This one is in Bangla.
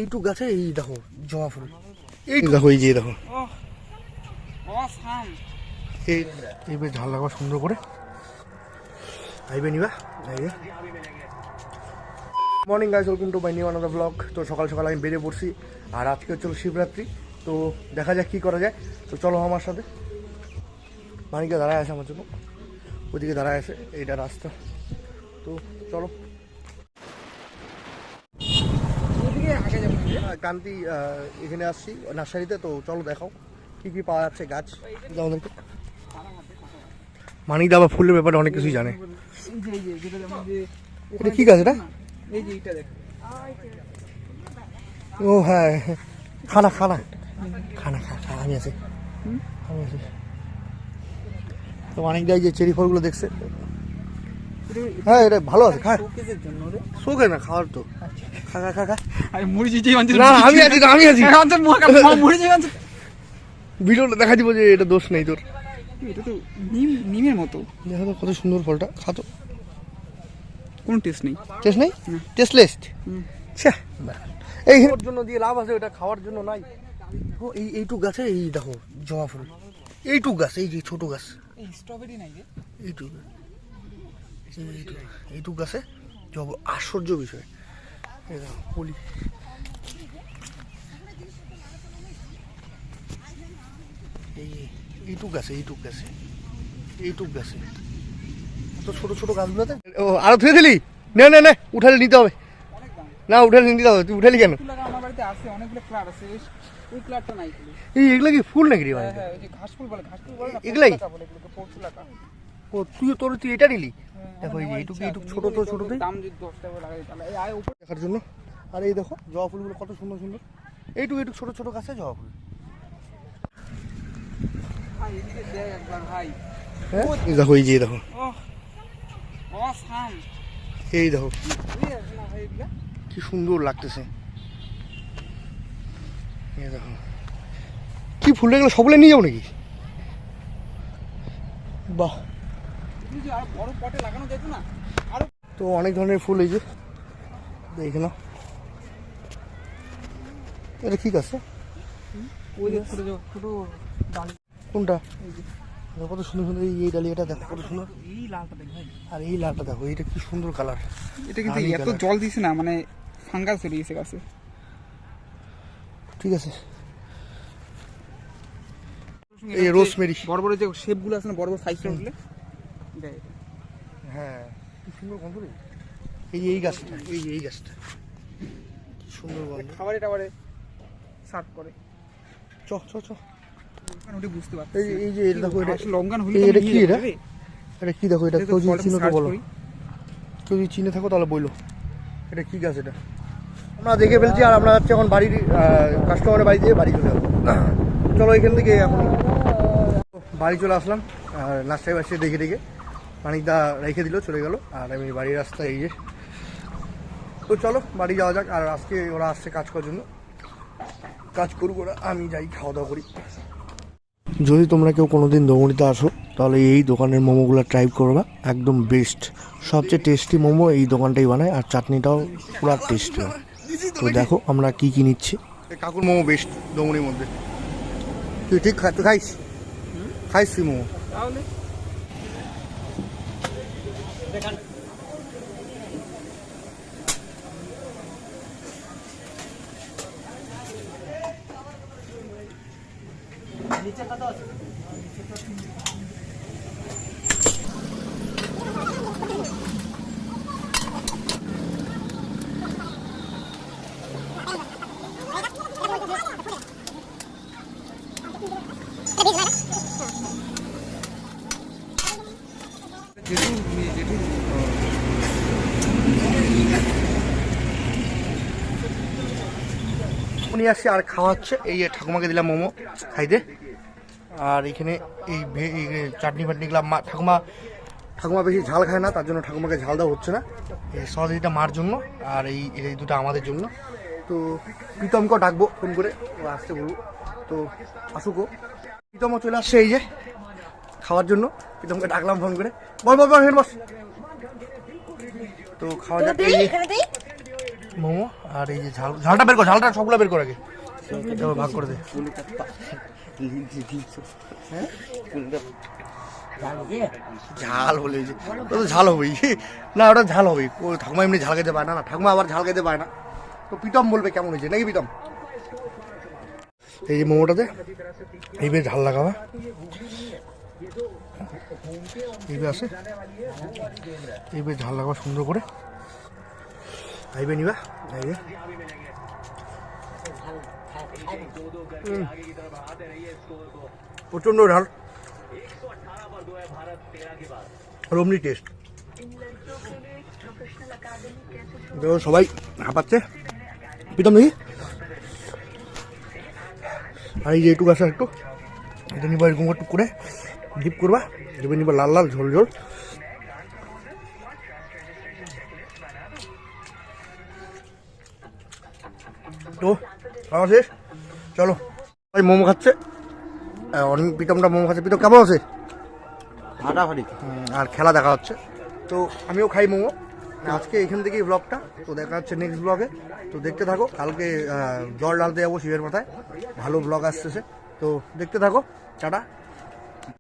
এইটুক গাছে এই দেখো জবা ফুল, এই দেখো, এই যে দেখো এই বেশ ঝাল লাগবা সুন্দর করে আইবে নিবা। Morning guys, welcome to my new another blog. তো সকাল সকাল আমি বেরিয়ে পড়ছি, আর আজকে হচ্ছে শিবরাত্রি। তো দেখা যাক কী করা যায়। তো চলো আমার সাথে। মানিকা দাঁড়ায় আছে আমার জন্য, ওইদিকে দাঁড়ায় আছে, এইটা রাস্তা। তো চলো। কান্তি এখানে আসছি নার্সারিতে, তো চলো দেখাও কী কী পাওয়া যাচ্ছে গাছ আমাদেরকে। মানিক দা আবার ফুলের ব্যাপারে অনেক কিছুই জানে। এটা কি গাছ এটা? ও হ্যাঁ, খানা খানা খানা খা খা আমি আছি, আমি আছি। তো মানিক দা যে চেরি ফলগুলো দেখছে, হ্যাঁ এটা ভালো আছে, খা। শোকে না খাওয়ার তো, খা খা খা খা। আমি আছি, আমি আছি। ভিডিওটা দেখা দিব যে এটা দোষ নেই তোর। এটা তো নিমের মতো, দেখো তো কত সুন্দর ফলটা, খাতো। কোনো টেস্ট নেই, টেস্ট নেই, টেস্টলেস। এই জন্য দিয়ে লাভ আছে, ওটা খাওয়ার জন্য নাই। ও এইটুক গাছে এই দেখো জবা ফুল, এইটুক গাছ, এই যে ছোট গাছ, স্ট্রবেরি নাই রে, এইটুক গাছে জবা। আশ্চর্য বিষয়, এই দেখো বলি। এইটুক গাছে, এইটুক গাছে, এইটুক গাছে তো ছোট ছোট গাছগুলোতে। ও আরো ধুয়ে দিলি? নে নে নে, উঠালে নিতে হবে। না উঠালে নিতে হবে, তুই উঠালি কেন? আমার বাড়িতে আছে অনেকগুলো ক্লার আছে, ওই ক্লারটা নাই। এই এগুলা কি ফুল নাকি রে ভাই? হ্যাঁ, ওই যে ঘাস ফুল বলে, ঘাস ফুল বলে না, এগুলাই এগুলোকে পরচুলাকা। ও তুই এটা নিলি? দেখো এই যে এইটুকু এইটুকু ছোট তো ছোটতে দাম যদি 10 টাকা লাগাই তাহলে এই আয় উপর দেখার জন্য। আর এই দেখো জবা ফুলগুলো কত সুন্দর সুন্দর, এইটুকু এইটুকু ছোট ছোট গাছে জবা ফুল। ভাই এদিকে দেখ একবার ভাই। হ্যাঁ এই দেখো, এই যে দেখো, অসাম। এই দেখো এই না ভাই, এগুলা কি সুন্দর লাগতেছে। এই দেখো কি ফুল, এগুলো সবগুলো নিয়ে যাও নাকি? বাহ, যদি আর বড় পটে লাগানো যেত না আর। তো অনেক ধরনের ফুল, এই যে দেখে নাও। এটা কি গাছ? ওই যে ছোট ছোট ডালি। কোনটা? এই যে কত সুন্দর সুন্দর, এই ডালিয়াটা দেখো কত সুন্দর। এই লালটা দেখ ভাই, আর এই লালটা দেখো, এইটা কি সুন্দর কালার। এটা কিন্তু এত জল দিছে না, মানে ফাঙ্গাস হয়ে গেছে গাছে। ঠিক আছে, এই রোজমেরি বড় বড় যে শেপগুলো আছে না, বড় বড় সাইজটা উঠলে হ্যাঁ কি সুন্দর গন্ধ রে। এই গাছটা, এই গাছটা কি সুন্দর গন্ধ। খাবারে টাবারে সার্ভ করে। চ চ চ, ওটা বুঝতে পারছি। এই যে এটা দেখো, এটা লঙ্কান হলে এটা কি? এটা কি দেখো, এটা কেউ যদি চিনো তো বলো, কেউ যদি চিনে থাকো তাহলে বলো এটা কি গাছ। এটা আমরা দেখে ফেলছি, আর আমরা যাচ্ছি এখন বাড়ির কাস্টমারের বাড়ি দিয়ে বাড়ি চলে যাবো। চলো এখান থেকে এখন বাড়ি চলে আসলাম, আর নাস্তায় বাসে দেখে দেখে মানিকদা রেখে দিল, চলে গেল, আর আমি বাড়ির রাস্তা এই যে। তো চলো বাড়ি যাওয়া যাক। আর আজকে ওরা আসছে কাজ করার জন্য, কাজ করবো ওরা, আমি যাই খাওয়া দাওয়া করি। যদি তোমরা কেউ কোনোদিন দমুরিতে আসো তাহলে এই দোকানের মোমোগুলো ট্রাই করবা, একদম বেস্ট। সবচেয়ে টেস্টি মোমো এই দোকানটাই বানায়, আর চাটনিটাও পুরো টেস্টি হয়। তো দেখো আমরা কি কি নিচ্ছি। কাকুর মোমো বেস্ট দমুরির মধ্যে। তুই ঠিক খাইস খাইস তুই মোমো? তাহলে নিয়ে আসছি আর খাওয়া হচ্ছে। এই ঠাকুমাকে দিলাম মোমো খাইতে, আর এখানে এই চাটনি ফাটনিগুলো ঠাকুমা বেশি ঝাল খায় না, তার জন্য ঠাকুমাকে ঝাল দেওয়া হচ্ছে না। এই সসটা মার জন্য, আর এই দুটো আমাদের জন্য। তো প্রীতমকেও ডাকবো ফোন করে, ও আসতে বলবো। তো আসুকও, প্রীতমও চলে আসছে এই যে খাওয়ার জন্য। প্রীতমকে ডাকলাম ফোন করে, বল বল বল বস। তো খাওয়া যাক। মোমো আর এই যে ঝাল, ঝালটা বের কর, ঝালটা সবগুলো বের কর আগে, এবার ভাগ করে দে। ঝাল বলে ওই যে, ওটা তো ঝাল হবেই না, ওটা ঝাল হবেই। ও ঠাকুমা এমনি ঝাল খেতে পারে না, না ঠাকুমা আবার ঝাল খেতে পারে না, তো প্রীতম বলবে কেমন হয়েছে নাকি প্রীতম। এই যে মোমোটাতে এইবার ঝাল লাগাবা, এইবার আসে, এইবার ঝাল লাগাবা সুন্দর করে, এইবার নিবা, এইবার প্রচন্ড ঝাল, রমনি টেস্ট। সবাই হাঁপাচ্ছে, প্রীতম দেখি, আর এই যে একটু গাছ একটু এটা নিবা, এরকম একটু করে ডিপ করবা, এবার নিবা লাল লাল ঝোল ঝোল। তো খাওয়া শেষ, চলো ভাই মোমো খাচ্ছে, অনেক প্রীতমটা মোমো খাচ্ছে। প্রীতম কেমন আছে? ফাটাফাটি। আর খেলা দেখা হচ্ছে, তো আমিও খাই মোমো। আজকে এখান থেকেই ব্লগটা, তো দেখা হচ্ছে নেক্সট ব্লগে, তো দেখতে থাকো। কালকে জল ঢালতে যাবো শিবের মাথায়, ভালো ব্লগ আসতেছে, তো দেখতে থাকো। টাটা।